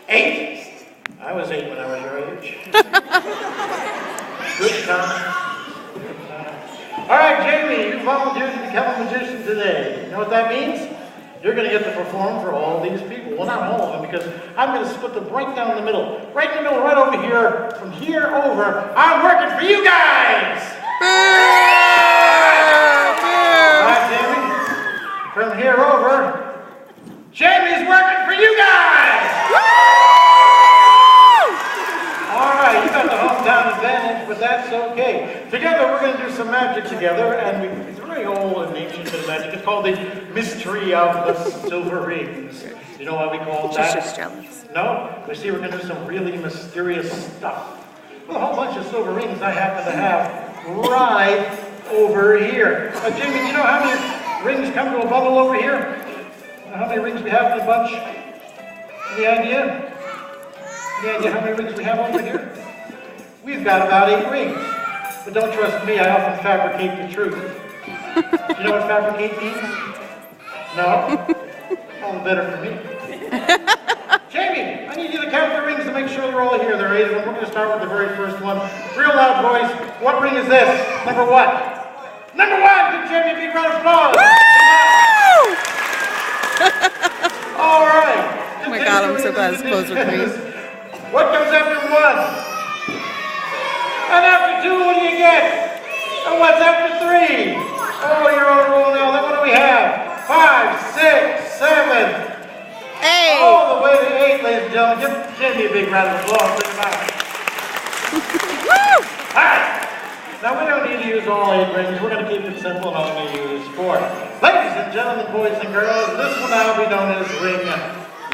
8? I was 8 when I was your age. Good time. All right, Jamie, you volunteered to become a magician today. You know what that means? You're going to get to perform for all these people. Well, not all of them, because I'm going to split them right down the middle. Right in the middle, right over here. From here over, I'm working for you guys! All right, Jamie. From here over, Jamie's working for you guys! All right, you got the hometown advantage, but that's okay. Together, we're going to do some magic together, and it's a very old and ancient bit of magic. It's called the Mystery of the Silver Rings. You know why we call it that? Just jealous. No? We see we're going to do some really mysterious stuff. Well, a whole bunch of silver rings I happen to have right over here. Jamie, do you know how many rings come to a bundle over here? How many rings we have in a bunch? Any idea? Any idea how many rings we have over here? We've got about 8 rings. But don't trust me, I often fabricate the truth. You know what fabricate means? No? All the better for me. Jamie, I need you to count the rings to make sure they're all here. There are 8 of them. We're going to start with the very first one. Real loud voice. What ring is this? Number what? Number 1! Give Jamie a big round of applause. All right. Oh my God, I'm so glad his clothes were clean. What comes after 1? And after 2, what do you get? And what's after 3? Oh, you're on a roll now. Then what do we have? 5, 6, 7. Hey! All the way to 8, ladies and gentlemen. Give Jamie a big round of applause. Bring him out. Woo! All right. Now, we don't need to use all 8 rings. We're going to keep it simple and only use 4. Ladies and gentlemen, boys and girls, this will now be known as ring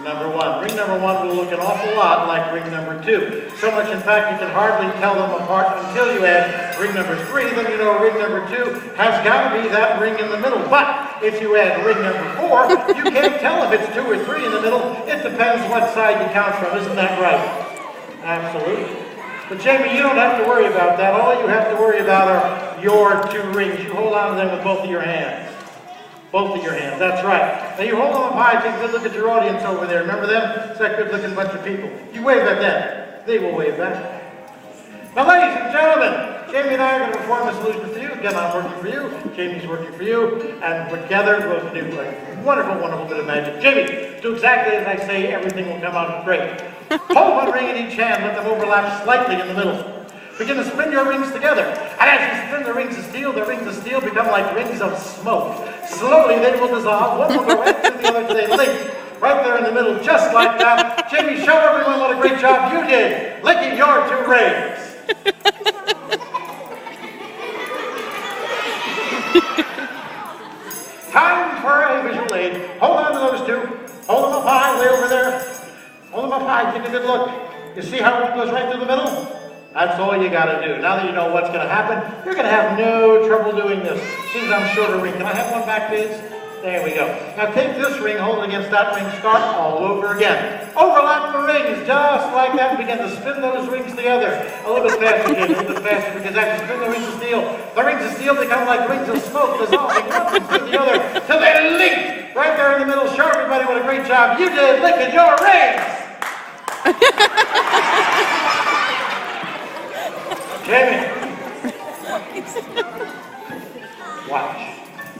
number 1. Ring number 1 will look an awful lot like ring number 2. So much, in fact, you can hardly tell them apart until you add ring number 3. Then you know ring number 2 has got to be that ring in the middle. But if you add ring number 4, you can't tell if it's 2 or 3 in the middle. It depends what side you count from. Isn't that right? Absolutely. But Jamie, you don't have to worry about that. All you have to worry about are your 2 rings. You hold on to them with both of your hands. Both of your hands, that's right. Now you hold them up high, take a good look at your audience over there. Remember them? It's that good looking bunch of people. You wave at them. They will wave back. Now ladies and gentlemen, Jamie and I are going to perform this illusion for you. Again, I'm working for you. Jamie's working for you. And together we'll do a wonderful, wonderful bit of magic. Jamie, do exactly as I say. Everything will come out great. Hold one ring in each hand. Let them overlap slightly in the middle. Begin to spin your rings together. And as you spin the rings of steel become like rings of smoke. Slowly they will dissolve. One will go right through the other till they link right there in the middle, just like that. Jamie, show everyone what a great job you did linking your 2 rings. Time for a visual aid. Hold on to those 2. Hold them up high, way over there. Hold them up high, take a good look. You see how one goes right through the middle? That's all you got to do. Now that you know what's going to happen, you're going to have no trouble doing this. Since I'm shorter ring, can I have one back, please? There we go. Now take this ring, hold it against that ring, start all over again. Overlap the rings, just like that. Begin to spin those rings together. A little bit faster, Jim, a little bit faster, because as you spin the rings of steel become like rings of smoke, dissolving one into the other, till they link right there in the middle. Show everybody what a great job you did linking your rings. Jamie, watch.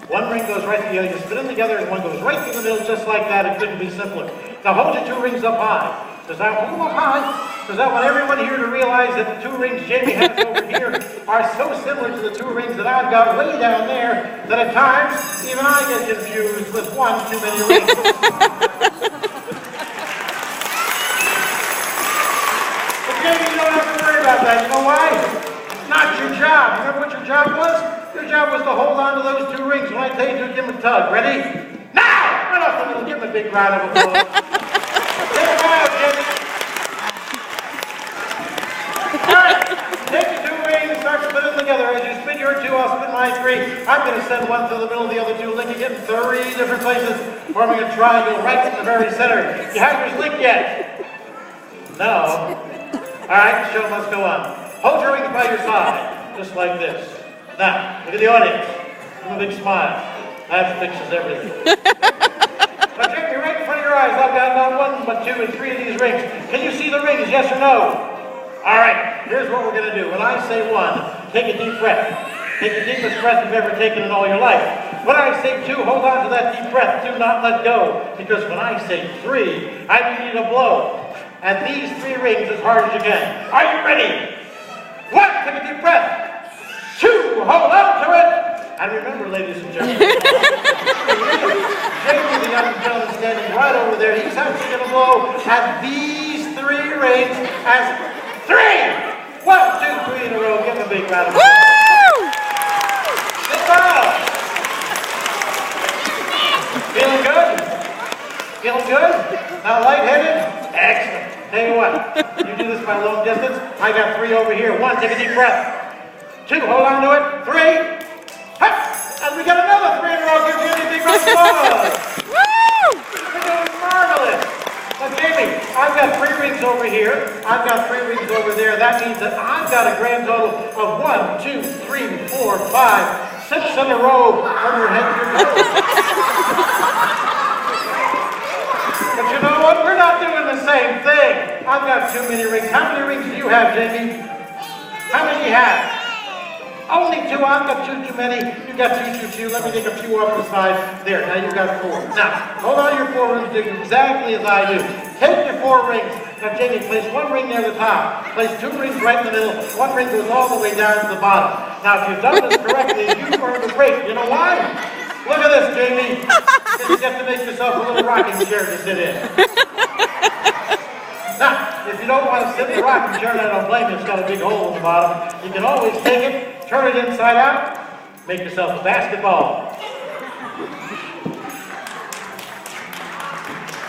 One ring goes right through the other. You spin them together and one goes right through the middle just like that. It couldn't be simpler. Now hold your 2 rings up high. Does that hold them up high? Does that want everyone here to realize that the 2 rings Jamie has over here are so similar to the 2 rings that I've got way down there that at times even I get confused with one too many rings. But Jamie, you don't have to worry about that. You know why? Not your job. Remember what your job was? Your job was to hold on to those 2 rings. When I tell you to, give them a tug. Ready? Now! Right off the middle. Give them a big round of applause. Take them out, Jimmy. All right. Take your 2 rings, start spinning them together. As you spin your 2, I'll spin my 3. I'm going to send one through the middle, the other 2 linking it in 3 different places, forming a triangle right in the very center. You have yours linked yet? No. All right, the show must go on. Hold your rings by your side, just like this. Now, look at the audience. Give them a big smile. That fixes everything. Now check me right in front of your eyes. I've got not one, but two, and three of these rings. Can you see the rings, yes or no? All right, here's what we're going to do. When I say one, take a deep breath. Take the deepest breath you've ever taken in all your life. When I say two, hold on to that deep breath. Do not let go. Because when I say three, I need you to blow. And these three rings as hard as you can. Are you ready? One, take a deep breath. Two, hold on to it. And remember, ladies and gentlemen, Jamie, the young gentleman standing right over there, he's actually going to blow at these three rings as three. 1, 2, 3 in a row. Give him a big round of applause. Feeling good? Feeling good? Not lightheaded? Excellent. Tell you what, you do this by long distance. I got three over here. 1, take a deep breath. 2, hold on to it. 3, hop. And we got another 3 in a row. Give me a big round of applause. You're doing marvelous. Now, Jamie, I've got 3 rings over here. I've got 3 rings over there. That means that I've got a grand total of 1, 2, 3, 4, 5, 6 in a row from your head to your toes. But you know what? We're not doing the same thing. I've got too many rings. How many rings do you have, Jamie? How many do you have? Only 2. I've got 2 too many. You got 2. Let me take a few off the side. There. Now you've got 4. Now, hold on to your 4 rings. Do exactly as I do. Take your 4 rings. Now, Jamie, place 1 ring near the top. Place 2 rings right in the middle. 1 ring goes all the way down to the bottom. Now, if you've done this correctly, you've earned a break. You know why? Look at this, Jamie. You get to make yourself a little rocking chair to sit in. Now, if you don't want to sit in the rocking chair, I don't blame you. It's got a big hole in the bottom. You can always take it, turn it inside out, make yourself a basketball.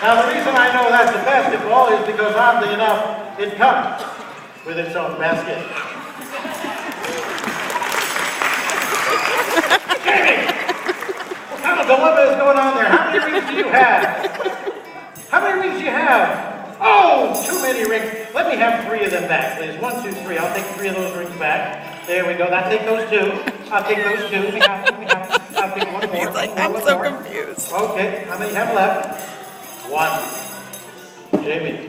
Now, the reason I know that's a basketball is because, oddly enough, it comes with its own basket. Jamie! What kind of dilemma is going on there? How many rings do you have? How many rings do you have? Oh, too many rings. Let me have 3 of them back, please. 1, 2, 3. I'll take 3 of those rings back. There we go. I'll take those 2. I'll take those 2. I'll take 1 more. He's like, I'm so confused. Okay, how many have left? 1. Jamie.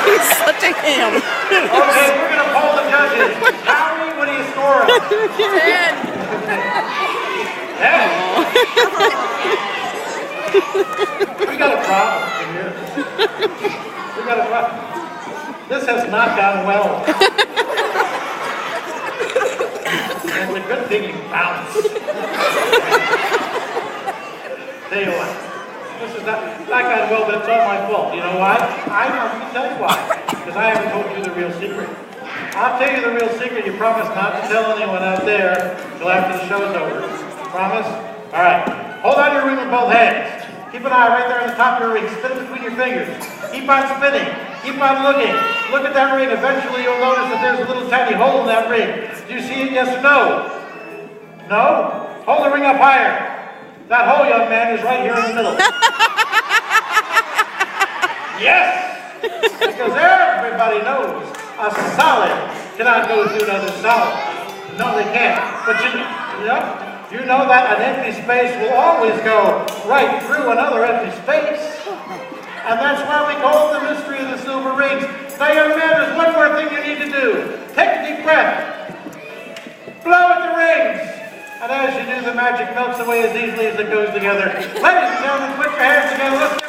He's such a ham. Okay, we're going to poll the judges. Howie, what do you score him? 10. 10? We got a problem here. We got a problem. This has not gone well. And it's a good thing you bounced. Tell you what. This is not gone well, but it's all my fault. You know why? I'm going to tell you why. Because I haven't told you the real secret. I'll tell you the real secret. You promise not to tell anyone out there until after the show's over. Promise? All right. Hold on to your ring with both hands. Keep an eye right there on the top of your ring. Spin it between your fingers. Keep on spinning. Keep on looking. Look at that ring. Eventually you'll notice that there's a little tiny hole in that ring. Do you see it? Yes or no? No? Hold the ring up higher. That hole, young man, is right here in the middle. Yes! Because everybody knows a solid cannot go through another solid. No, they can't. But you know that an empty space will always go right through another empty space. And that's why we call it the mystery of the silver rings. Now, young man, there's one more thing you need to do. Take a deep breath. Blow at the rings. And as you do, the magic melts away as easily as it goes together. Ladies and gentlemen, put your hands together. Let's